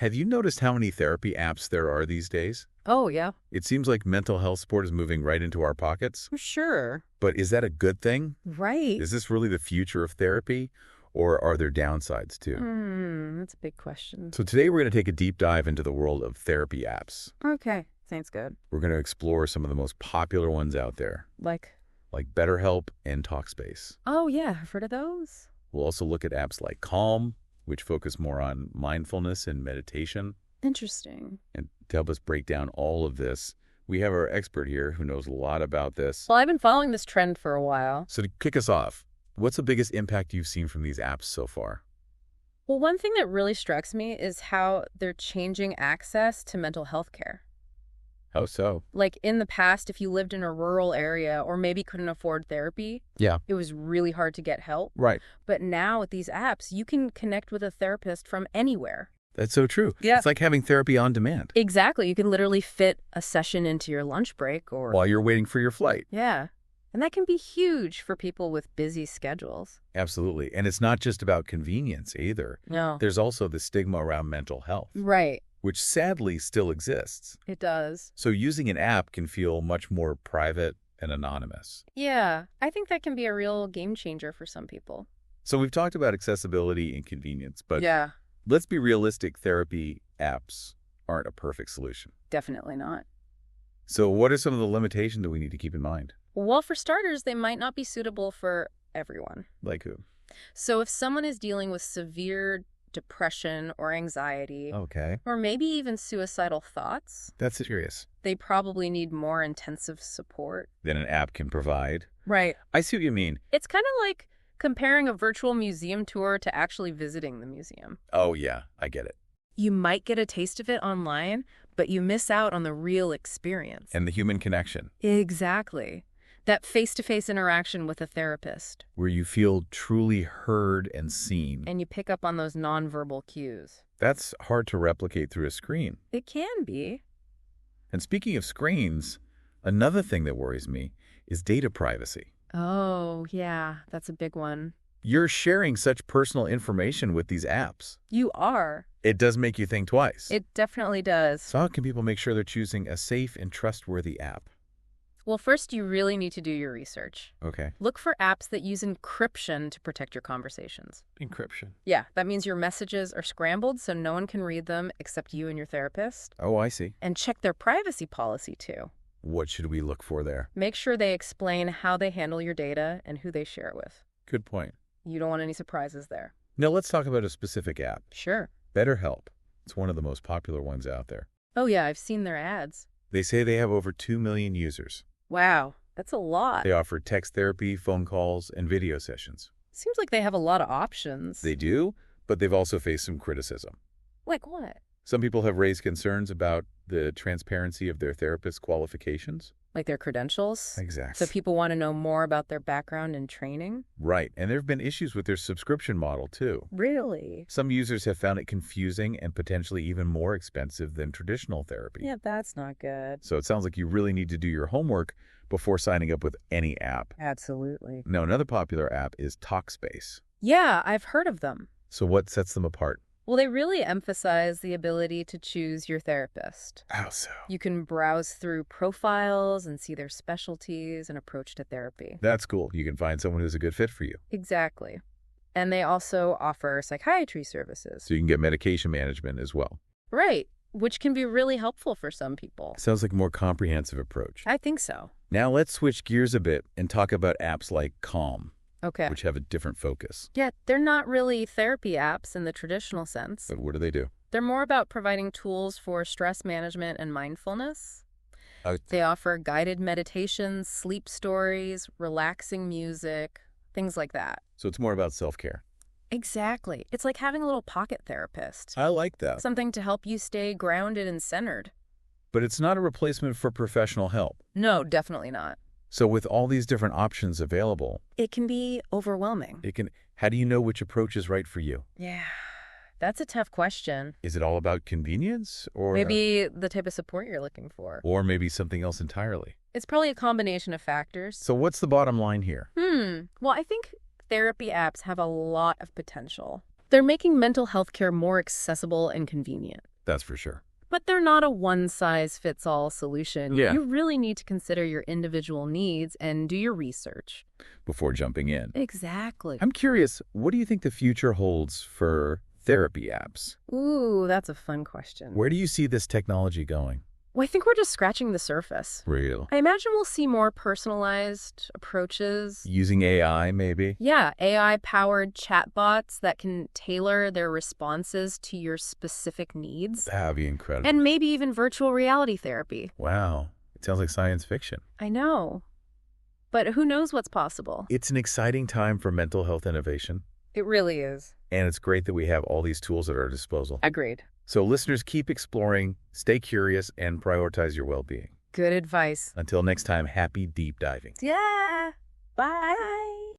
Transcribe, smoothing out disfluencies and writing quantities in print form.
Have you noticed how many therapy apps there are these days? Oh, yeah. It seems like mental health support is moving right into our pockets. Sure. But is that a good thing? Right. Is this really the future of therapy? Or are there downsides too? That's a big question. So today we're going to take a deep dive into the world of therapy apps. Okay. Sounds good. We're going to explore some of the most popular ones out there, Like BetterHelp and Talkspace. oh, yeah. I've heard of those. We'll also look at apps like Calm, which focus more on mindfulness and meditation. Interesting. And to help us break down all of this, we have our expert here who knows a lot about this. Well, I've been following this trend for a while. So to kick us off, what's the biggest impact you've seen from these apps so far? Well, one thing that really strikes me is how they're changing access to mental health care. How so? Like in the past, if you lived in a rural area or maybe couldn't afford therapy, Yeah. it was really hard to get help. Right. But now with these apps, you can connect with a therapist from anywhere. That's so true. Yeah. It's like having therapy on demand. Exactly. You can literally fit a session into your lunch break or... While you're waiting for your flight. Yeah. And that can be huge for people with busy schedules. Absolutely. And it's not just about convenience either. No. There's also the stigma around mental health, Right. which sadly still exists. It does. So using an app can feel much more private and anonymous. Yeah. I think that can be a real game changer for some people. So we've talked about accessibility and convenience, but yeah. let's be realistic, therapy apps aren't a perfect solution. Definitely not. So what are some of the limitations that we need to keep in mind? Well, for starters, they might not be suitable for everyone. Like who? So if someone is dealing with severe depression or anxiety, Okay. or maybe even suicidal thoughts, That's serious. they probably need more intensive support. Then an app can provide. Right. I see what you mean. It's kind of like comparing a virtual museum tour to actually visiting the museum. Oh, yeah, I get it. You might get a taste of it online, but you miss out on the real experience. And the human connection, Exactly. That face-to-face interaction with a therapist. where you feel truly heard and seen. And you pick up on those nonverbal cues. That's hard to replicate through a screen. It can be. And speaking of screens, another thing that worries me is data privacy. Oh, yeah, that's a big one. You're sharing such personal information with these apps. You are. It does make you think twice. It definitely does. So how can people make sure they're choosing a safe and trustworthy app? Well, first, you really need to do your research. Okay. Look for apps that use encryption to protect your conversations. Encryption. Yeah, that means your messages are scrambled so no one can read them except you and your therapist. Oh, I see. And check their privacy policy, too. What should we look for there? Make sure they explain how they handle your data and who they share it with. Good point. You don't want any surprises there. Now let's talk about a specific app. Sure. BetterHelp. It's one of the most popular ones out there. Oh, yeah, I've seen their ads. They say they have over 2 million users. Wow, that's a lot. They offer text therapy, phone calls, and video sessions. Seems like they have a lot of options. They do, but they've also faced some criticism. Like what? Some people have raised concerns about the transparency of their therapist qualifications. Like their credentials? Exactly. So people want to know more about their background and training? Right, and there have been issues with their subscription model, too. Really? Some users have found it confusing and potentially even more expensive than traditional therapy. Yeah, that's not good. So it sounds like you really need to do your homework before signing up with any app. Absolutely. Now, another popular app is Talkspace. Yeah, I've heard of them. So what sets them apart? Well, they really emphasize the ability to choose your therapist. How so? You can browse through profiles and see their specialties and approach to therapy. That's cool. You can find someone who's a good fit for you. Exactly. And they also offer psychiatry services. So you can get medication management as well. Right, which can be really helpful for some people. Sounds like a more comprehensive approach. I think so. Now let's switch gears a bit and talk about apps like Calm, Okay. which have a different focus. Yeah, they're not really therapy apps in the traditional sense. But what do? They're more about providing tools for stress management and mindfulness. They offer guided meditations, sleep stories, relaxing music, things like that. So it's more about self-care. Exactly. It's like having a little pocket therapist. I like that. Something to help you stay grounded and centered. But it's not a replacement for professional help. No, definitely not. So with all these different options available, It can be overwhelming. how do you know which approach is right for you? Yeah, that's a tough question. Is it all about convenience or Maybe the type of support you're looking for. or maybe something else entirely? It's probably a combination of factors. So what's the bottom line here? Well, I think therapy apps have a lot of potential. They're making mental health care more accessible and convenient. That's for sure. But they're not a one-size-fits-all solution. Yeah. You really need to consider your individual needs and do your research. Before jumping in. Exactly. I'm curious, what do you think the future holds for therapy apps? Ooh, that's a fun question. Where do you see this technology going? Well, I think we're just scratching the surface. Real. I imagine we'll see more personalized approaches. Using AI, maybe? Yeah, AI-powered chatbots that can tailor their responses to your specific needs. That'd be incredible. And maybe even virtual reality therapy. Wow. It sounds like science fiction. I know. But who knows what's possible? It's an exciting time for mental health innovation. It really is. And it's great that we have all these tools at our disposal. Agreed. So listeners, keep exploring, stay curious, and prioritize your well-being. Good advice. Until next time, happy deep diving. Yeah. Bye.